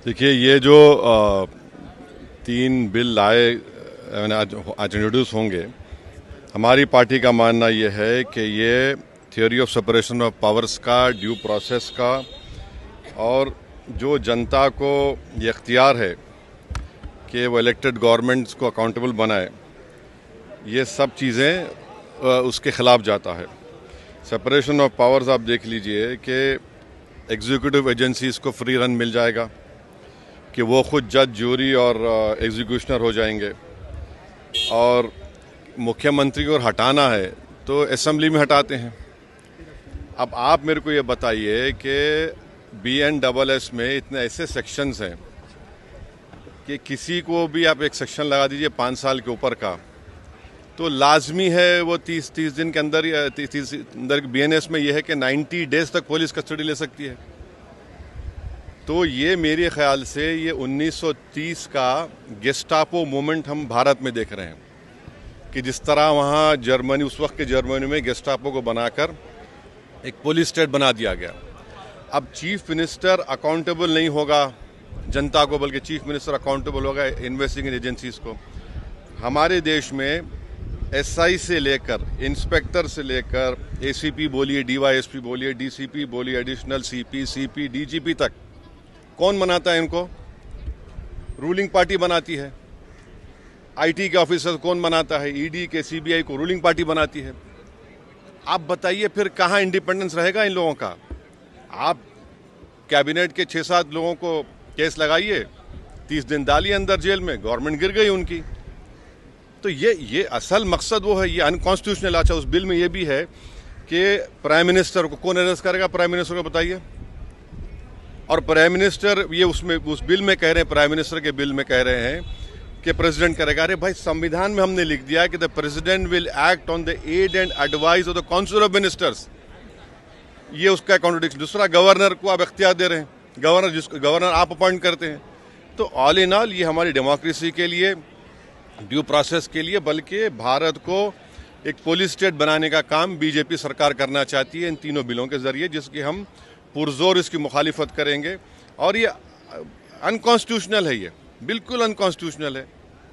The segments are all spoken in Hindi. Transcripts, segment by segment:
देखिए, ये जो 3 बिल आए आज इंट्रोड्यूस होंगे, हमारी पार्टी का मानना ये है कि ये theory of separation of powers का, ड्यू प्रोसेस का और जो जनता को ये इख्तियार है कि वो इलेक्टेड गवर्नमेंट्स को अकाउंटेबल बनाए, ये सब चीज़ें उसके ख़िलाफ़ जाता है। सेपरेशन ऑफ पावर्स आप देख लीजिए कि एग्जीक्यूटिव एजेंसीज़ को फ्री रन मिल जाएगा कि वो खुद जज, जूरी और एग्जीक्यूशनर हो जाएंगे, और मुख्यमंत्री को हटाना है तो असेंबली में हटाते हैं। अब आप मेरे को ये बताइए कि BNSS में इतने ऐसे सेक्शंस हैं कि किसी को भी आप एक सेक्शन लगा दीजिए 5 साल के ऊपर का, तो लाजमी है वो 30 दिन के अंदर, 30 अंदर BNS में ये है कि 90 डेज तक पुलिस कस्टडी ले सकती है। तो ये मेरे ख्याल से ये 1930 का गेस्टापो मूवमेंट हम भारत में देख रहे हैं कि जिस तरह वहाँ जर्मनी, उस वक्त के जर्मनी में गेस्टापो को बनाकर एक पुलिस स्टेट बना दिया गया। अब चीफ मिनिस्टर अकाउंटेबल नहीं होगा जनता को, बल्कि चीफ मिनिस्टर अकाउंटेबल होगा इन्वेस्टिगेटिंग एजेंसीज को। हमारे देश में SI से लेकर, इंस्पेक्टर से लेकर, ACP बोलिए, DYSP बोलिए, DCP बोलिए, एडिशनल CP, CP, DGP तक कौन बनाता है इनको? रूलिंग पार्टी बनाती है। IT के ऑफिसर कौन बनाता है? ED के, CBI को रूलिंग पार्टी बनाती है। आप बताइए फिर कहाँ इंडिपेंडेंस रहेगा इन लोगों का? आप कैबिनेट के 6-7 लोगों को केस लगाइए, 30 दिन डालिए अंदर जेल में, गवर्नमेंट गिर गई उनकी। तो ये असल मकसद वो है, ये अनकॉन्स्टिट्यूशनल। अच्छा, उस बिल में ये भी है कि प्राइम मिनिस्टर को कौन अरेस्ट करेगा? प्राइम मिनिस्टर को बताइए। और प्राइम मिनिस्टर, ये उसमें उस बिल में कह रहे हैं, प्राइम मिनिस्टर के बिल में कह रहे हैं कि प्रेसिडेंट करेगा। अरे भाई, संविधान में हमने लिख दिया कि the president will act on the aid and advice of the council of ministers. ये उसका कॉन्ट्रडिक्शन। दूसरा, गवर्नर को आप इख्तियार दे रहे हैं, गवर्नर आप अपॉइंट करते हैं। तो ऑल इन ऑल ये हमारी डेमोक्रेसी के लिए, ड्यू प्रोसेस के लिए, बल्कि भारत को एक पुलिस स्टेट बनाने का काम BJP सरकार करना चाहती है इन तीनों बिलों के जरिए, जिसकी हम पुरजोर इसकी मुखालिफत करेंगे। और ये अनकॉन्स्टिट्यूशनल है, ये बिल्कुल अनकॉन्स्टिट्यूशनल है।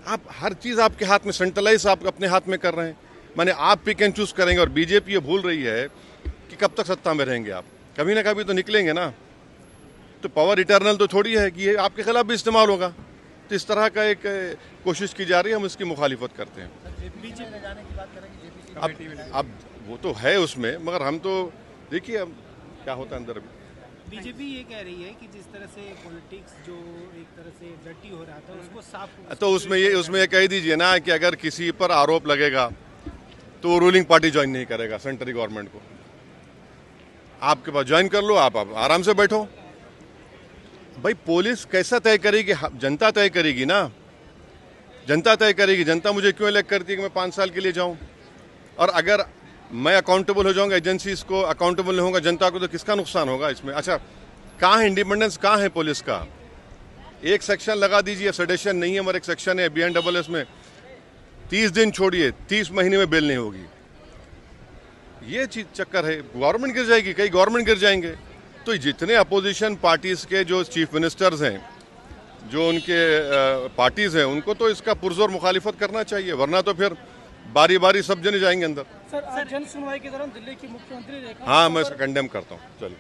आप हर चीज़ आपके हाथ में, सेंट्रलाइज आप अपने हाथ में कर रहे हैं, माने आप पिक एंड चूज करेंगे। और BJP ये भूल रही है कि कब तक सत्ता में रहेंगे आप, कभी ना कभी तो निकलेंगे ना। तो पावर इटर्नल तो थोड़ी है कि ये आपके खिलाफ भी इस्तेमाल होगा। तो इस तरह का एक कोशिश की जा रही है, हम इसकी मुखालिफत करते हैं। अब वो तो है उसमें, मगर हम तो देखिए अब क्या होता है अंदर। अभी BJP ये कह रही है कि जिस तरह से पॉलिटिक्स जो एक तरह से डर्टी हो रहा था उसको साफ, तो उसमें ये कह दीजिए ना कि अगर किसी पर आरोप लगेगा तो वो रूलिंग पार्टी ज्वाइन नहीं करेगा सेंट्रल गवर्नमेंट को। आपके पास ज्वाइन कर लो, आप आराम से बैठो। भाई, पुलिस कैसा तय करेगी? जनता तय करेगी ना, जनता तय करेगी। जनता मुझे क्यों इलेक्ट करती है कि मैं 5 साल के लिए जाऊं? और अगर मैं अकाउंटेबल हो जाऊंगा, एजेंसीज को अकाउंटेबल नहीं होगा जनता को, तो किसका नुकसान होगा इसमें? अच्छा, कहाँ है इंडिपेंडेंस, कहाँ है पुलिस का? एक सेक्शन लगा दीजिए, सेडेशन नहीं है, मगर एक सेक्शन है BNSS में 30 दिन छोड़िए, 30 महीने में बेल नहीं होगी। ये चीज चक्कर है, गवर्नमेंट गिर जाएगी, कई गवर्नमेंट गिर जाएंगे। तो जितने अपोजिशन पार्टीज के जो चीफ मिनिस्टर्स हैं, जो उनके पार्टीज हैं, उनको तो इसका पुरजोर मुखालिफत करना चाहिए, वरना तो फिर बारी बारी सब जने जाएंगे अंदर। सर, जन सुनवाई के दौरान दिल्ली की मुख्यमंत्री, हाँ, मैं इसका कंडेम करता हूँ। चलिए।